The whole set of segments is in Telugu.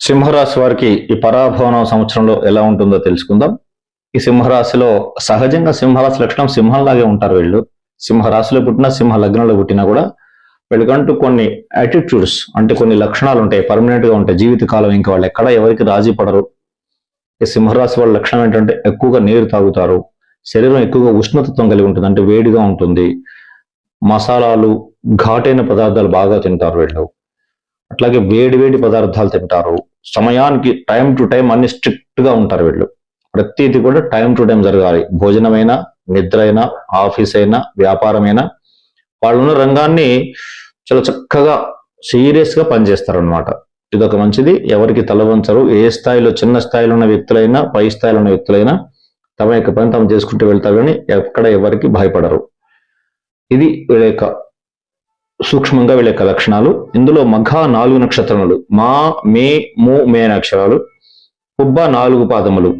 సింహరాశి వారికి ఈ పరాభవన సంవత్సరంలో ఎలా ఉంటుందో తెలుసుకుందాం. ఈ సింహరాశిలో సహజంగా సింహరాశి లక్షణం సింహంలాగే ఉంటారు వీళ్ళు. సింహరాశిలో పుట్టినా సింహ లగ్నంలో పుట్టినా కూడా వీళ్ళకంటూ కొన్ని యాటిట్యూడ్స్ అంటే కొన్ని లక్షణాలు ఉంటాయి, పర్మనెంట్ గా ఉంటాయి జీవితకాలం. ఇంకా వాళ్ళు ఎక్కడ ఎవరికి రాజీ పడరు. ఈ సింహరాశి వాళ్ళ లక్షణం ఏంటంటే ఎక్కువగా నీరు తాగుతారు, శరీరం ఎక్కువగా ఉష్ణతత్వం కలిగి ఉంటుంది, అంటే వేడిగా ఉంటుంది, మసాలాలు ఘాటైన పదార్థాలు బాగా తింటారు వీళ్ళు. అట్లాగే వేడి వేడి పదార్థాలు తింటారు, సమయానికి టైం టు టైం అన్ని స్ట్రిక్ట్ గా ఉంటారు వీళ్ళు. ప్రతిది కూడా టైం టు టైం జరగాలి. భోజనమైనా, నిద్ర అయినా, ఆఫీస్ అయినా, వ్యాపారమైనా వాళ్ళున్న రంగాన్ని చాలా చక్కగా సీరియస్ గా పనిచేస్తారు అనమాట. ఇదొక మంచిది. ఎవరికి తలవంచరు. ఏ స్థాయిలో, చిన్న స్థాయిలో ఉన్న వ్యక్తులైనా, పై స్థాయిలో ఉన్న వ్యక్తులైనా తమ యొక్క పని తాము చేసుకుంటూ వెళ్తారు కానీ ఎక్కడ ఎవరికి భయపడరు. ఇది వీళ్ళ యొక్క సూక్ష్మంగా వీళ్ళ యొక్క లక్షణాలు. ఇందులో మఘ 4 నక్షత్రములు, మా, మే, ము, మే అక్షరాలు, పుబ్బ 4 పాదములు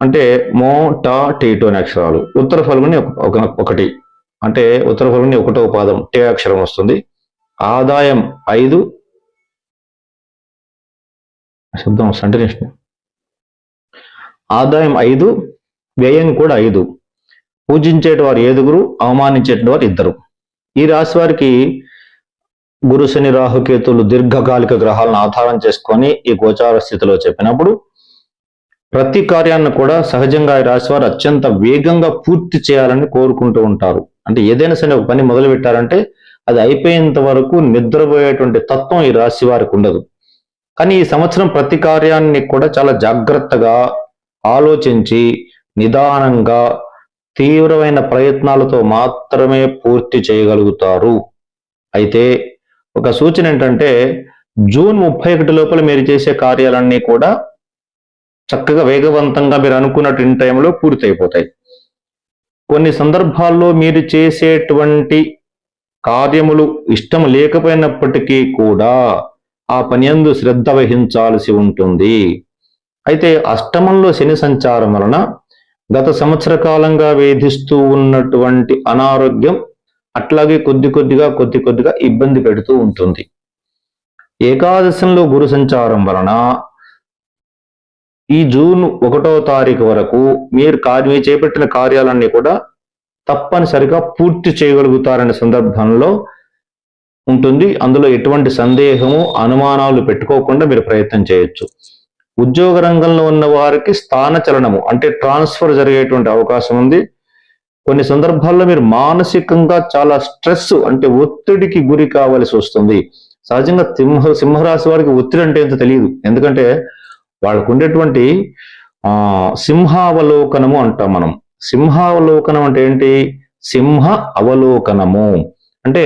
అంటే మో, టా, టీటో అనే అక్షరాలు, ఉత్తర ఫల్గుని ఒకటి అంటే ఉత్తర ఫల్గుని 1వ పాదం టే అక్షరం వస్తుంది. ఆదాయం 5 శబ్దం కంటిన్యూషన్. ఆదాయం 5, వ్యయం కూడా 5. పూజించేటి వారు 7, అవమానించేటి వారు 2. ఈ రాశి వారికి గురు, శని, రాహుకేతులు దీర్ఘకాలిక గ్రహాలను ఆధారం చేసుకొని ఈ గోచార స్థితిలో చెప్పినప్పుడు ప్రతి కార్యాన్ని కూడా సహజంగా ఈ రాశి వారు అత్యంత వేగంగా పూర్తి చేయాలని కోరుకుంటూ ఉంటారు. అంటే ఏదైనా సరే ఒక పని మొదలు పెట్టారంటే అది అయిపోయేంత వరకు నిద్రపోయేటువంటి తత్వం ఈ రాశి వారికి ఉండదు. కానీ ఈ సంవత్సరం ప్రతి కార్యాన్ని కూడా చాలా జాగ్రత్తగా ఆలోచించి నిదానంగా తీవ్రమైన ప్రయత్నాలతో మాత్రమే పూర్తి చేయగలుగుతారు. అయితే ఒక సూచన ఏంటంటే జూన్ 31 లోపల మీరు చేసే కార్యాలన్నీ కూడా చక్కగా వేగవంతంగా మీరు అనుకున్నట్టు ఇన్ టైంలో పూర్తి అయిపోతాయి. కొన్ని సందర్భాల్లో మీరు చేసేటువంటి కార్యములు ఇష్టం లేకపోయినప్పటికీ కూడా ఆ పనియందు శ్రద్ధ వహించాల్సి ఉంటుంది. అయితే అష్టమంలో శని సంచారం వలన గత సంవత్సర కాలంగా వేధిస్తూ ఉన్నటువంటి అనారోగ్యం అట్లాగే కొద్ది కొద్దిగా ఇబ్బంది పెడుతూ ఉంటుంది. ఏకాదశంలో గురు సంచారం వలన ఈ జూన్ 1వ తారీఖు వరకు మీరు చేపట్టిన కార్యాలన్నీ కూడా తప్పనిసరిగా పూర్తి చేయగలుగుతారనే సందర్భంలో ఉంటుంది. అందులో ఎటువంటి సందేహము, అనుమానాలు పెట్టుకోకుండా మీరు ప్రయత్నం చేయొచ్చు. ఉద్యోగ రంగంలో ఉన్న వారికి స్థాన చలనము అంటే ట్రాన్స్ఫర్ జరిగేటువంటి అవకాశం ఉంది. కొన్ని సందర్భాల్లో మీరు మానసికంగా చాలా స్ట్రెస్ అంటే ఒత్తిడికి గురి కావలసి వస్తుంది. సహజంగా సింహరాశి వారికి ఒత్తిడి అంటే ఎంత తెలియదు. ఎందుకంటే వాళ్ళకు ఉండేటువంటి సింహావలోకనము అంటాం మనం. సింహావలోకనం అంటే ఏంటి? సింహ అవలోకనము అంటే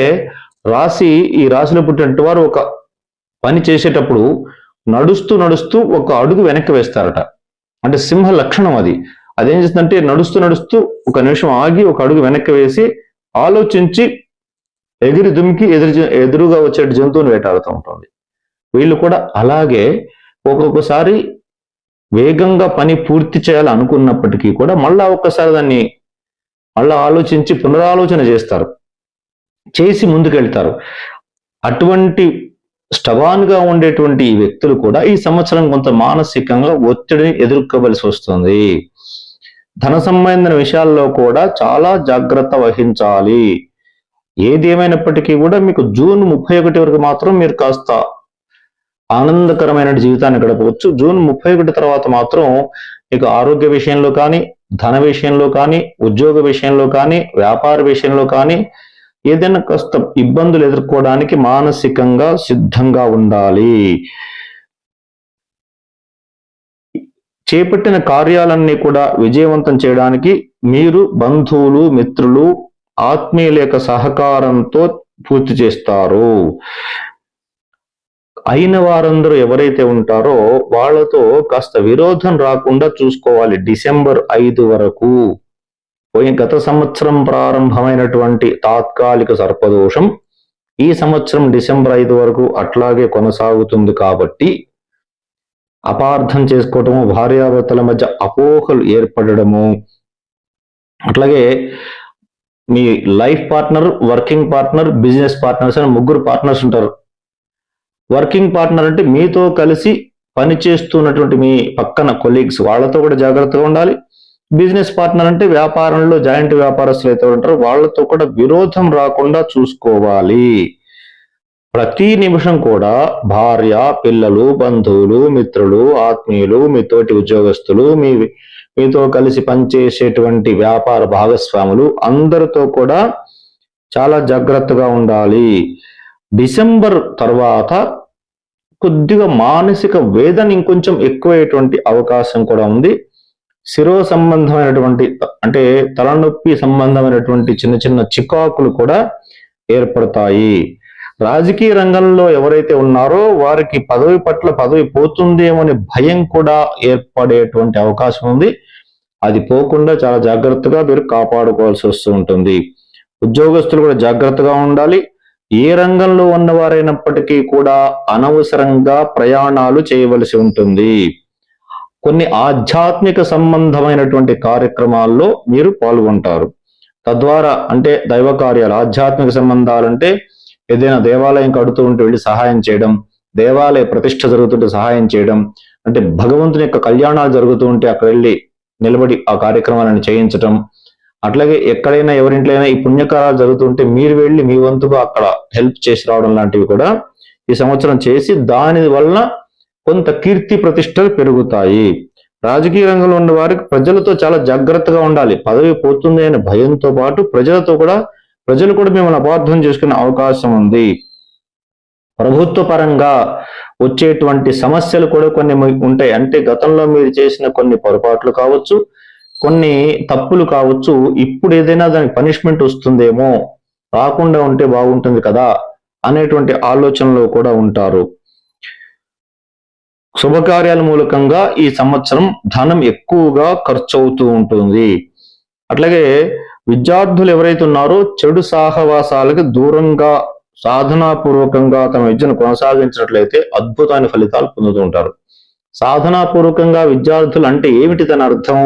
ఈ రాశిలో పుట్టినట్టు వారు ఒక పని చేసేటప్పుడు నడుస్తూ ఒక అడుగు వెనక్కి వేస్తారట. అంటే సింహ లక్షణం అది. అదేం చేస్తుందంటే నడుస్తూ ఒక నిమిషం ఆగి ఒక అడుగు వెనక్కి వేసి ఆలోచించి ఎగిరి దుమికి ఎదురుగా వచ్చే జంతువుని వేటాడుతూ ఉంటుంది. వీళ్ళు కూడా అలాగే ఒక్కొక్కసారి వేగంగా పని పూర్తి చేయాలనుకున్నప్పటికీ కూడా మళ్ళా ఒక్కసారి దాన్ని ఆలోచించి పునరాలోచన చేసి ముందుకెళ్తారు. అటువంటి స్టబాన్ గా ఉండేటువంటి ఈ వ్యక్తులు కూడా ఈ సంవత్సరం కొంత మానసికంగా ఒత్తిడిని ఎదుర్కోవలసి వస్తుంది. ధన సంబంధించిన విషయాల్లో కూడా చాలా జాగ్రత్త వహించాలి. ఏది ఏమైనప్పటికీ కూడా మీకు జూన్ 31 వరకు మాత్రం మీరు కాస్త ఆనందకరమైన జీవితాన్ని గడపవచ్చు. జూన్ 31 తర్వాత మాత్రం మీకు ఆరోగ్య విషయంలో కానీ, ధన విషయంలో కానీ, ఉద్యోగ విషయంలో కానీ, వ్యాపార విషయంలో కానీ ఏదైనా కాస్త ఇబ్బందులు ఎదుర్కోవడానికి మానసికంగా సిద్ధంగా ఉండాలి. చేపట్టిన కార్యాలన్నీ కూడా విజయవంతం చేయడానికి మీరు బంధువులు, మిత్రులు, ఆత్మీయుల యొక్క సహకారంతో పూర్తి చేస్తారు. అయిన వారందరూ ఎవరైతే ఉంటారో వాళ్ళతో కాస్త విరోధం రాకుండా చూసుకోవాలి. డిసెంబర్ 5 వరకు గత సంవత్సరం ప్రారంభమైనటువంటి తాత్కాలిక సర్పదోషం ఈ సంవత్సరం డిసెంబర్ 5 వరకు అట్లాగే కొనసాగుతుంది. కాబట్టి అపార్థం చేసుకోవటము, భార్యాభర్తల మధ్య అపోహలు ఏర్పడము, అట్లాగే మీ life partner, working partner, business partners అని 3 పార్ట్నర్స్ ఉంటారు. వర్కింగ్ పార్ట్నర్ అంటే మీతో కలిసి పనిచేస్తున్నటువంటి మీ పక్కన కొలీగ్స్, వాళ్ళతో కూడా జాగ్రత్తగా ఉండాలి. బిజినెస్ పార్ట్నర్ అంటే వ్యాపారంలో జాయింట్ వ్యాపారస్తులు అయితే ఉంటారో వాళ్ళతో కూడా విరోధం రాకుండా చూసుకోవాలి. ప్రతి నిమిషం కూడా భార్య, పిల్లలు, బంధువులు, మిత్రులు, ఆత్మీయులు, మీ తోటి ఉద్యోగస్తులు, మీతో కలిసి పనిచేసేటువంటి వ్యాపార భాగస్వాములు అందరితో కూడా చాలా జాగ్రత్తగా ఉండాలి. డిసెంబర్ తర్వాత కొద్దిగా మానసిక వేదన ఇంకొంచెం ఎక్కువయ్యేటువంటి అవకాశం కూడా ఉంది. శిరో సంబంధమైనటువంటి అంటే తలనొప్పి సంబంధమైనటువంటి చిన్న చిన్న చికాకులు కూడా ఏర్పడతాయి. రాజకీయ రంగంలో ఎవరైతే ఉన్నారో వారికి పదవి పట్ల పదవి పోతుందేమో అనే భయం కూడా ఏర్పడేటువంటి అవకాశం ఉంది. అది పోకుండా చాలా జాగ్రత్తగా మీరు కాపాడుకోవాల్సి వస్తూ ఉంటుంది. ఉద్యోగస్తులు కూడా జాగ్రత్తగా ఉండాలి. ఏ రంగంలో ఉన్నవారైనప్పటికీ కూడా అనవసరంగా ప్రయాణాలు చేయవలసి ఉంటుంది. కొన్ని ఆధ్యాత్మిక సంబంధమైనటువంటి కార్యక్రమాల్లో మీరు పాల్గొంటారు. తద్వారా అంటే దైవ కార్యాలు, ఆధ్యాత్మిక సంబంధాలు అంటే ఏదైనా దేవాలయం కడుతూ ఉంటే వెళ్ళి సహాయం చేయడం, దేవాలయ ప్రతిష్ఠ జరుగుతుంటే సహాయం చేయడం, అంటే భగవంతుని యొక్క కళ్యాణాలు జరుగుతూ ఉంటే అక్కడ వెళ్ళి నిలబడి ఆ కార్యక్రమాలను చేయించడం, అట్లాగే ఎక్కడైనా ఎవరింట్లైనా ఈ పుణ్యకారాలు జరుగుతుంటే మీరు వెళ్ళి మీ వంతుగా అక్కడ హెల్ప్ చేసి రావడం లాంటివి కూడా ఈ సంవత్సరం చేసి దాని వలన కొంత కీర్తి ప్రతిష్టలు పెరుగుతాయి. రాజకీయ రంగంలో ఉన్న వారికి ప్రజలతో చాలా జాగ్రత్తగా ఉండాలి. పదవి పోతుంది అనే భయంతో పాటు ప్రజలు కూడా మిమ్మల్ని అపార్థం చేసుకునే అవకాశం ఉంది. ప్రభుత్వ పరంగా వచ్చేటువంటి సమస్యలు కూడా కొన్ని ఉంటాయి. అంటే గతంలో మీరు చేసిన కొన్ని పొరపాట్లు కావచ్చు, కొన్ని తప్పులు కావచ్చు, ఇప్పుడు ఏదైనా దానికి పనిష్మెంట్ వస్తుందేమో, రాకుండా ఉంటే బాగుంటుంది కదా అనేటువంటి ఆలోచనలో కూడా ఉంటారు. శుభకార్యాల మూలకంగా ఈ సంవత్సరం ధనం ఎక్కువగా ఖర్చు అవుతూ ఉంటుంది. అట్లాగే విద్యార్థులు ఎవరైతే ఉన్నారో చెడు సహవాసాలకు దూరంగా సాధనాపూర్వకంగా తమ విద్యను కొనసాగించినట్లయితే అద్భుతమైన ఫలితాలు పొందుతూ ఉంటారు. సాధనాపూర్వకంగా విద్యార్థులు అంటే ఏమిటి దాని అర్థం?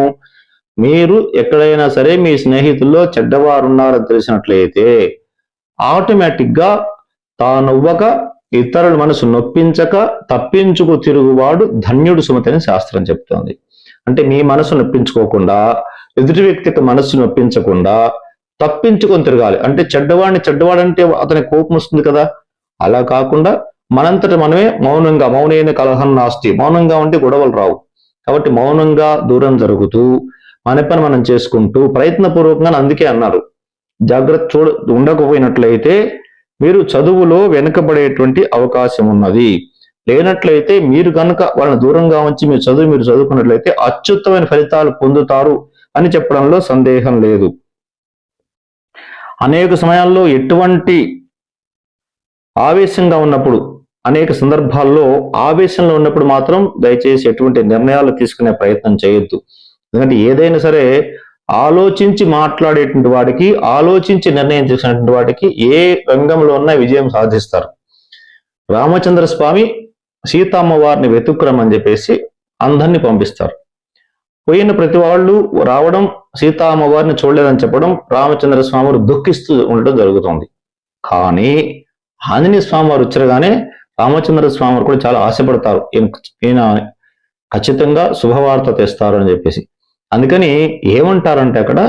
మీరు ఎక్కడైనా సరే మీ స్నేహితుల్లో చెడ్డవారు ఉన్నారని తెలిసినట్లయితే ఆటోమేటిక్ గా తానవ్వక ఇతరుల మనసు నొప్పించక తప్పించుకు తిరుగువాడు ధన్యుడు సుమతి అని శాస్త్రం చెప్తోంది. అంటే మీ మనసు నొప్పించుకోకుండా, ఎదుటి వ్యక్తికి మనస్సు నొప్పించకుండా తప్పించుకొని తిరగాలి. అంటే చెడ్డవాడంటే అతని కోపం వస్తుంది కదా, అలా కాకుండా మనంతట మనమే మౌనంగా, మౌనైన కలహం నాస్తి, మౌనంగా ఉంటే గొడవలు రావు. కాబట్టి మౌనంగా దూరం జరుగుతూ మన పని మనం చేసుకుంటూ ప్రయత్నపూర్వకంగా, అందుకే అన్నారు జాగ్రత్త ఉండకపోయినట్లయితే మీరు చదువులో వెనుకబడేటువంటి అవకాశం ఉన్నది. లేనట్లయితే మీరు కనుక వాళ్ళని దూరంగా ఉంచి మీరు చదువుకున్నట్లయితే అత్యుత్తమైన ఫలితాలు పొందుతారు అని చెప్పడంలో సందేహం లేదు. అనేక సమయాల్లో ఎటువంటి ఆవేశంగా ఉన్నప్పుడు, అనేక సందర్భాల్లో ఆవేశంలో ఉన్నప్పుడు మాత్రం దయచేసి ఎటువంటి నిర్ణయాలు తీసుకునే ప్రయత్నం చేయొద్దు. ఎందుకంటే ఏదైనా సరే ఆలోచించి మాట్లాడేటువంటి వాడికి, ఆలోచించి నిర్ణయం తీసుకునేటువంటి వాడికి ఏ రంగంలో ఉన్నా విజయం సాధిస్తారు. రామచంద్ర స్వామి సీతమ్మ వారిని వెతుక్కురమని చెప్పేసి అందరినీ పంపిస్తారు. పోయిన ప్రతి వాళ్ళు రావడం, సీతమ్మ వారిని చూడలేదని చెప్పడం, రామచంద్ర స్వామి వారు దుఃఖిస్తూ ఉండడం జరుగుతుంది. కానీ ఆంజనేయ స్వామి వారు వచ్చరగానే రామచంద్ర స్వామి వారు కూడా చాలా ఆశపడతారు, ఈయన ఖచ్చితంగా శుభవార్త తెస్తారు అని చెప్పేసి. అందుకని ఏమంటారంటే అక్కడ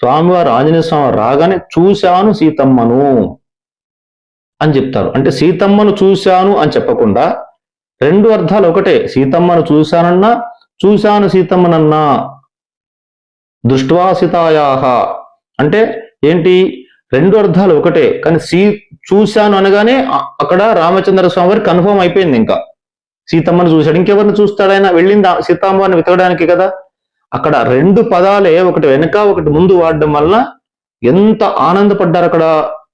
స్వామివారు, ఆంజనేయ స్వామి రాగానే చూశాను సీతమ్మను అని చెప్తారు. అంటే సీతమ్మను చూశాను అని చెప్పకుండా రెండు అర్థాలు ఒకటే. సీతమ్మను చూశానన్నా, చూశాను సీతమ్మనన్నా. దృష్ట్వా సీతాయాహ అంటే ఏంటి? రెండు అర్థాలు ఒకటే. కానీ చూశాను అనగానే అక్కడ రామచంద్ర స్వామి వారి కన్ఫర్మ్ అయిపోయింది. ఇంకా సీతమ్మను చూశాడు, ఇంకెవరిని చూస్తాడైనా? వెళ్ళింది సీతమ్మని వెతకడానికి కదా. అక్కడ రెండు పదాలే ఒకటి వెనక ఒకటి ముందు వాడడం వల్ల ఎంత ఆనందపడ్డారు అక్కడ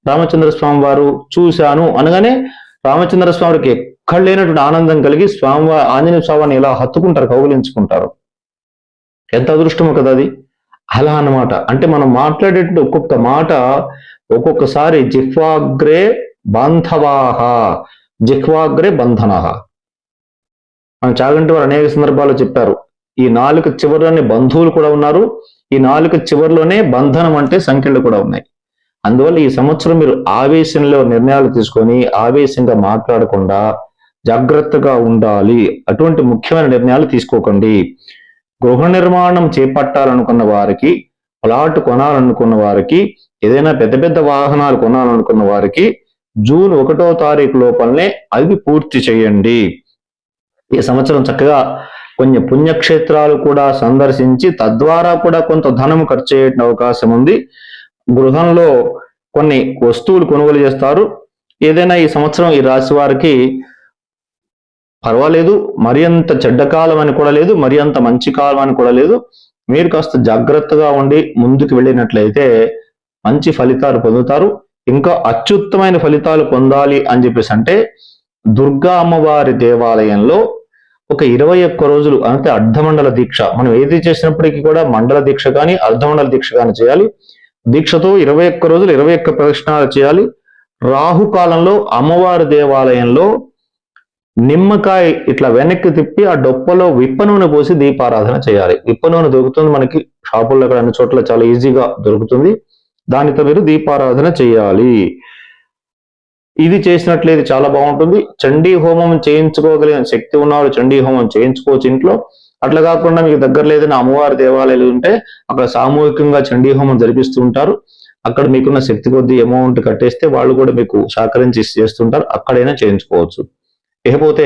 రామచంద్ర స్వామి వారు. చూశాను అనగానే రామచంద్ర స్వామికి ఎక్కడ లేనటువంటి ఆనందం కలిగి స్వామివారి, ఆంజనేయ స్వామిని ఇలా హత్తుకుంటారు, కౌగిలించుకుంటారు. ఎంత అదృష్టమో కదా అది. అలా అన్నమాట. అంటే మనం మాట్లాడేటువంటి ఒక్కొక్క మాట ఒక్కొక్కసారి జిహ్వాగ్రే బాంధవాహ, జిహ్వాగ్రే బంధనః. మన చాగంటి వారు అనేక సందర్భాల్లో చెప్పారు, ఈ నాలుక చివరిలోనే బంధువులు కూడా ఉన్నారు, ఈ నాలుక చివరిలోనే బంధనం అంటే సంఖ్యలు కూడా ఉన్నాయి. అందువల్ల ఈ సంవత్సరం మీరు ఆవేశంలో నిర్ణయాలు తీసుకొని ఆవేశంగా మాట్లాడకుండా జాగ్రత్తగా ఉండాలి. అటువంటి ముఖ్యమైన నిర్ణయాలు తీసుకోకండి. గృహ నిర్మాణం చేపట్టాలనుకున్న వారికి, ప్లాట్ కొనాలనుకున్న వారికి, ఏదైనా పెద్ద పెద్ద వాహనాలు కొనాలనుకున్న వారికి జూన్ 1వ తారీఖు లోపలనే అవి పూర్తి చేయండి. ఈ సంవత్సరం చక్కగా కొన్ని పుణ్యక్షేత్రాలు కూడా సందర్శించి తద్వారా కూడా కొంత ధనం ఖర్చు అయ్యే అవకాశం ఉంది. గృహంలో కొన్ని వస్తువులు కొనుగోలు చేస్తారు. ఏదైనా ఈ సంవత్సరం ఈ రాశి వారికి పర్వాలేదు, మరి అంత చెడ్డ కాలం అని కూడా లేదు, మరి అంత మంచి కాలం అని కూడా లేదు. మీరు కాస్త జాగ్రత్తగా ఉండి ముందుకు వెళ్ళినట్లయితే మంచి ఫలితాలు పొందుతారు. ఇంకా అత్యుత్తమైన ఫలితాలు పొందాలి అని చెప్పేసి అంటే దుర్గా అమ్మవారి దేవాలయంలో ఒక 21 రోజులు అంటే అర్ధమండల దీక్ష, మనం ఏది చేసినప్పటికీ కూడా మండల దీక్ష కానీ అర్ధమండల దీక్ష కానీ చేయాలి. దీక్షతో 21 రోజులు 21 ప్రదక్షిణాలు చేయాలి. రాహుకాలంలో అమ్మవారి దేవాలయంలో నిమ్మకాయ ఇట్లా వెనక్కి తిప్పి ఆ డొప్పలో విప్ప నూనె పోసి దీపారాధన చేయాలి. విప్ప నూనె దొరుకుతుంది మనకి షాపుల్లో, అన్ని చోట్ల చాలా ఈజీగా దొరుకుతుంది. దానితో మీరు దీపారాధన చేయాలి. ఇది చేసినట్లయితే చాలా బాగుంటుంది. చండీ హోమం చేయించుకోగలిగిన శక్తి ఉన్నవాడు చండీ హోమం చేయించుకోవచ్చు ఇంట్లో. అట్లా కాకుండా మీకు దగ్గరలో ఏదైనా అమ్మవారి దేవాలయాలు ఉంటే అక్కడ సామూహికంగా చండీ హోమం జరిపిస్తూ ఉంటారు. అక్కడ మీకున్న శక్తి కొద్దీ అమౌంట్ కట్టేస్తే వాళ్ళు కూడా మీకు సహకరించి చేస్తుంటారు, అక్కడైనా చేయించుకోవచ్చు. ఇకపోతే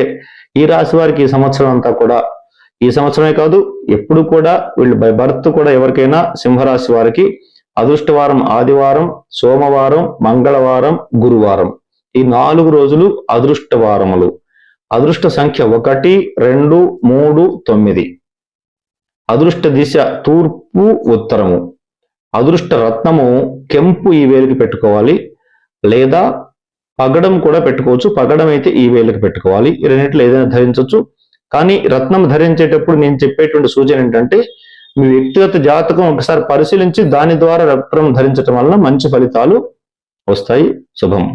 ఈ రాశి వారికి ఈ సంవత్సరం అంతా కూడా, ఈ సంవత్సరమే కాదు ఎప్పుడు కూడా వీళ్ళు బై బర్త్ కూడా ఎవరికైనా సింహరాశి వారికి అదృష్టవారం ఆదివారం, సోమవారం, మంగళవారం, గురువారం, ఈ 4 రోజులు అదృష్ట వారములు. అదృష్ట సంఖ్య 1, 2, 3, 9. అదృష్ట దిశ తూర్పు, ఉత్తరము. అదృష్ట రత్నము కెంపు ఈ వేలికి పెట్టుకోవాలి, లేదా పగడం కూడా పెట్టుకోవచ్చు. పగడం అయితే ఈ వేలికి పెట్టుకోవాలి. ఈ రెండింటిలో ఏదైనా ధరించవచ్చు. కానీ రత్నం ధరించేటప్పుడు నేను చెప్పేటువంటి సూచన ఏంటంటే మీ వ్యక్తిగత జాతకం ఒకసారి పరిశీలించి దాని ద్వారా రత్నం ధరించడం వలన మంచి ఫలితాలు వస్తాయి. శుభం.